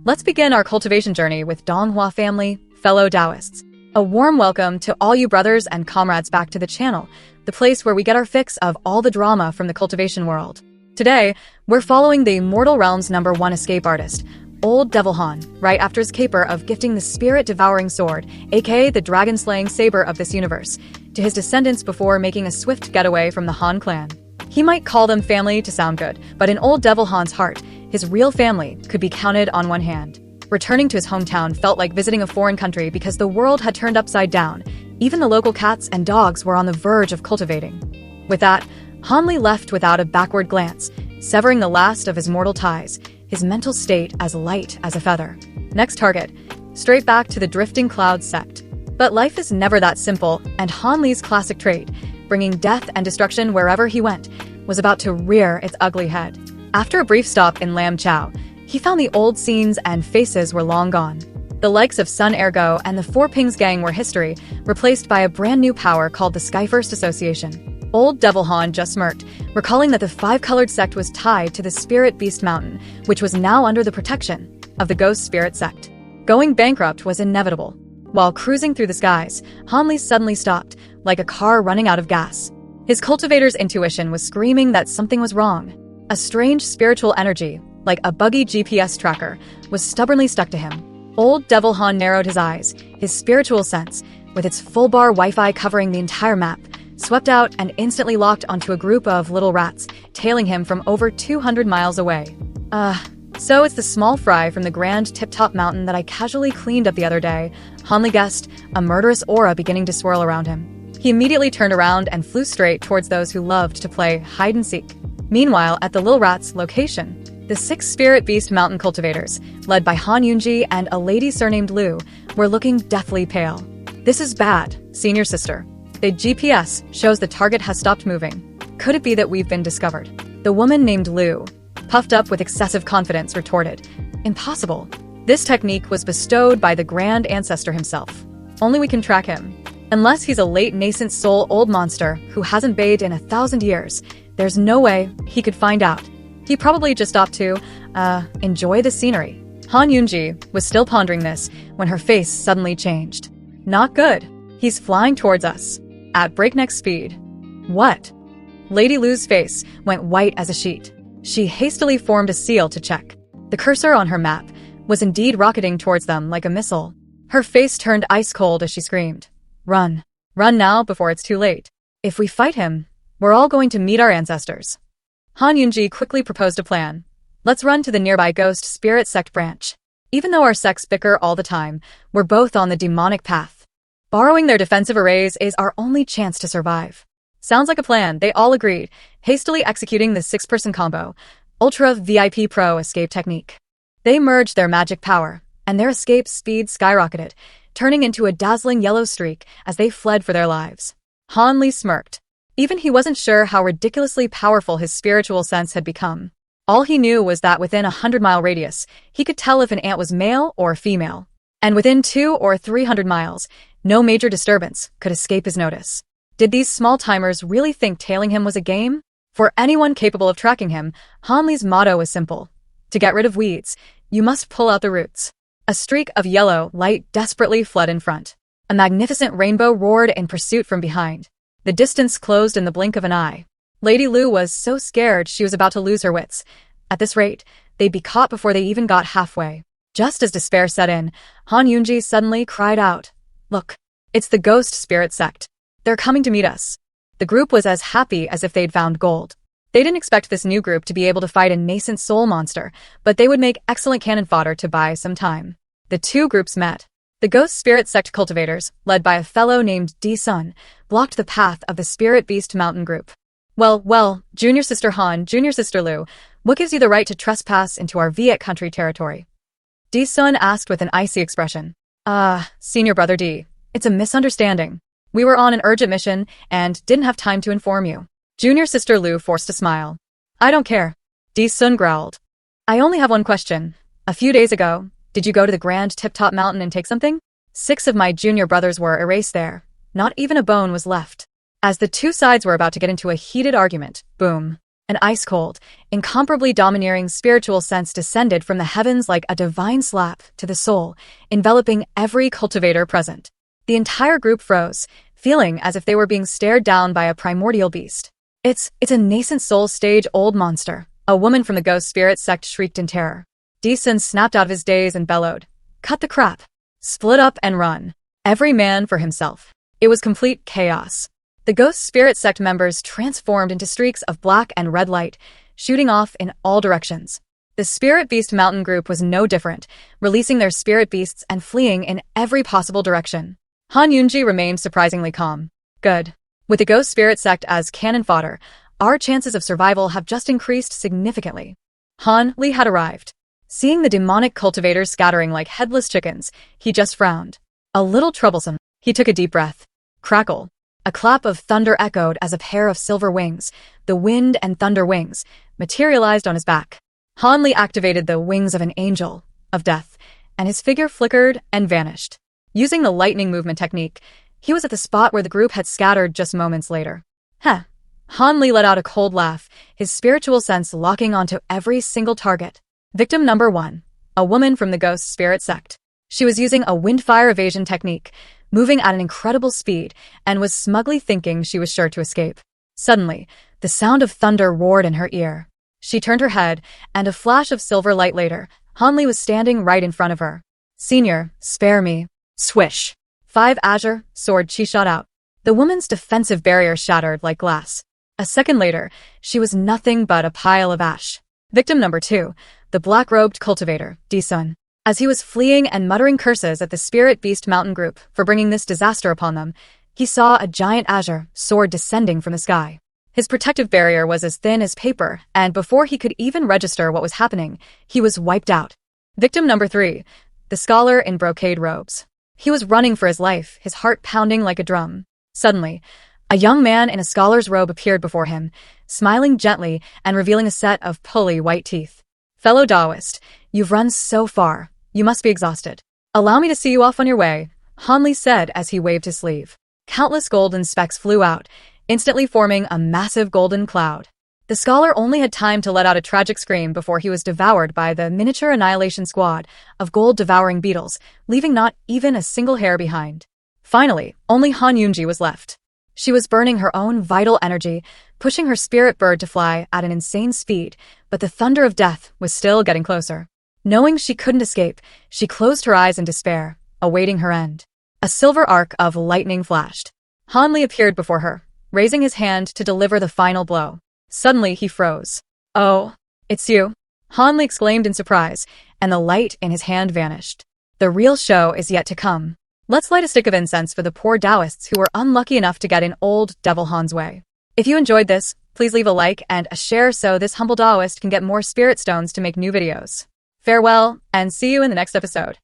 Let's begin our cultivation journey with Donghua family, fellow Taoists. A warm welcome to all you brothers and comrades back to the channel, the place where we get our fix of all the drama from the cultivation world. Today, we're following the Immortal Realm's #1 escape artist, Old Devil Han, right after his caper of gifting the spirit-devouring sword, aka the dragon-slaying saber of this universe, to his descendants before making a swift getaway from the Han clan. He might call them family to sound good, but in Old Devil Han's heart, his real family could be counted on one hand. Returning to his hometown felt like visiting a foreign country because the world had turned upside down. Even the local cats and dogs were on the verge of cultivating. With that, Han Li left without a backward glance, severing the last of his mortal ties, his mental state as light as a feather. Next target, straight back to the Drifting Clouds sect. But life is never that simple, and Han Li's classic trait, bringing death and destruction wherever he went, was about to rear its ugly head. After a brief stop in Lam Chao, he found the old scenes and faces were long gone. The likes of Sun Ergo and the Four Pings gang were history, replaced by a brand new power called the Skyfirst Association. Old Devil Han just smirked, recalling that the five-colored sect was tied to the Spirit Beast Mountain, which was now under the protection of the Ghost Spirit sect. Going bankrupt was inevitable. While cruising through the skies, Han Li suddenly stopped, like a car running out of gas. His cultivator's intuition was screaming that something was wrong. A strange spiritual energy, like a buggy GPS tracker, was stubbornly stuck to him. Old Devil Han narrowed his eyes, his spiritual sense, with its full-bar Wi-Fi covering the entire map, swept out and instantly locked onto a group of little rats, tailing him from over 200 miles away. So it's the small fry from the grand tip-top mountain that I casually cleaned up the other day, Han Li guessed, a murderous aura beginning to swirl around him. He immediately turned around and flew straight towards those who loved to play hide-and-seek. Meanwhile, at the Little Rat's location, the 6 Spirit Beast Mountain cultivators, led by Han Yunji and a lady surnamed Lu, were looking deathly pale. "This is bad, senior sister. The GPS shows the target has stopped moving. Could it be that we've been discovered?" The woman named Lu, puffed up with excessive confidence, retorted, "Impossible. This technique was bestowed by the Grand Ancestor himself. Only we can track him. Unless he's a late nascent soul old monster who hasn't bathed in 1,000 years, there's no way he could find out. He probably just stopped to, enjoy the scenery." Han Yunji was still pondering this when her face suddenly changed. "Not good. He's flying towards us. At breakneck speed." "What?" Lady Lu's face went white as a sheet. She hastily formed a seal to check. The cursor on her map was indeed rocketing towards them like a missile. Her face turned ice cold as she screamed, "Run. Run now before it's too late. If we fight him, we're all going to meet our ancestors." Han Yunji quickly proposed a plan. "Let's run to the nearby Ghost Spirit Sect branch. Even though our sects bicker all the time, we're both on the demonic path. Borrowing their defensive arrays is our only chance to survive." "Sounds like a plan," they all agreed, hastily executing the 6-person combo, Ultra VIP Pro escape technique. They merged their magic power, and their escape speed skyrocketed, turning into a dazzling yellow streak as they fled for their lives. Han Li smirked. Even he wasn't sure how ridiculously powerful his spiritual sense had become. All he knew was that within a 100-mile radius, he could tell if an ant was male or female. And within 200 or 300 miles, no major disturbance could escape his notice. Did these small-timers really think tailing him was a game? For anyone capable of tracking him, Han Li's motto was simple. To get rid of weeds, you must pull out the roots. A streak of yellow light desperately fled in front. A magnificent rainbow roared in pursuit from behind. The distance closed in the blink of an eye. Lady Lu was so scared she was about to lose her wits. At this rate, they'd be caught before they even got halfway. Just as despair set in, Han Yunji suddenly cried out, "Look, it's the Ghost Spirit Sect. They're coming to meet us." The group was as happy as if they'd found gold. They didn't expect this new group to be able to fight a nascent soul monster, but they would make excellent cannon fodder to buy some time. The two groups met. The Ghost Spirit Sect cultivators, led by a fellow named D Sun, blocked the path of the Spirit Beast Mountain group. Well, Junior Sister Han, Junior Sister Lu, what gives you the right to trespass into our Viet country territory?" D Sun asked with an icy expression. Senior Brother D, it's a misunderstanding. We were on an urgent mission and didn't have time to inform you." Junior Sister Lu forced a smile. "I don't care." D Sun growled. "I only have one question. A few days ago, did you go to the Grand Tip-Top Mountain and take something? 6 of my junior brothers were erased there. Not even a bone was left." As the two sides were about to get into a heated argument, boom. An ice-cold, incomparably domineering spiritual sense descended from the heavens like a divine slap to the soul, enveloping every cultivator present. The entire group froze, feeling as if they were being stared down by a primordial beast. It's a nascent soul-stage-old monster, a woman from the ghost spirit sect shrieked in terror. Deason snapped out of his daze and bellowed, "Cut the crap! Split up and run! Every man for himself." It was complete chaos. The ghost spirit sect members transformed into streaks of black and red light, shooting off in all directions. The Spirit Beast Mountain group was no different, releasing their spirit beasts and fleeing in every possible direction. Han Yunji remained surprisingly calm. Good. With the ghost spirit sect as cannon fodder, our chances of survival have just increased significantly. Han Li had arrived. Seeing the demonic cultivators scattering like headless chickens, he just frowned. A little troublesome. He took a deep breath. Crackle. A clap of thunder echoed as a pair of silver wings, the wind and thunder wings, materialized on his back. Han Li activated the wings of an angel, of death, and his figure flickered and vanished. Using the lightning movement technique, he was at the spot where the group had scattered just moments later. Han Li let out a cold laugh, his spiritual sense locking onto every single target. Victim number 1, a woman from the ghost spirit sect. She was using a windfire evasion technique, moving at an incredible speed, and was smugly thinking she was sure to escape. Suddenly, the sound of thunder roared in her ear. She turned her head, and a flash of silver light later, Han Li was standing right in front of her. "Senior, spare me." Swish. 5 azure sword chi shot out. The woman's defensive barrier shattered like glass. A second later, she was nothing but a pile of ash. Victim number 2, the black-robed cultivator, Deason. As he was fleeing and muttering curses at the Spirit Beast Mountain group for bringing this disaster upon them, he saw a giant azure sword descending from the sky. His protective barrier was as thin as paper, and before he could even register what was happening, he was wiped out. Victim number 3, the scholar in brocade robes. He was running for his life, his heart pounding like a drum. Suddenly, a young man in a scholar's robe appeared before him, smiling gently and revealing a set of pulley white teeth. "Fellow Taoist, you've run so far. You must be exhausted. Allow me to see you off on your way," Han Li said as he waved his sleeve. Countless golden specks flew out, instantly forming a massive golden cloud. The scholar only had time to let out a tragic scream before he was devoured by the miniature annihilation squad of gold-devouring beetles, leaving not even a single hair behind. Finally, only Han Yunji was left. She was burning her own vital energy, pushing her spirit bird to fly at an insane speed, but the thunder of death was still getting closer. Knowing she couldn't escape, she closed her eyes in despair, awaiting her end. A silver arc of lightning flashed. Han Li appeared before her, raising his hand to deliver the final blow. Suddenly, he froze. "Oh, it's you?" Han Li exclaimed in surprise, and the light in his hand vanished. The real show is yet to come. Let's light a stick of incense for the poor Taoists who were unlucky enough to get in old Devil Han's way. If you enjoyed this, please leave a like and a share so this humble Taoist can get more spirit stones to make new videos. Farewell, and see you in the next episode.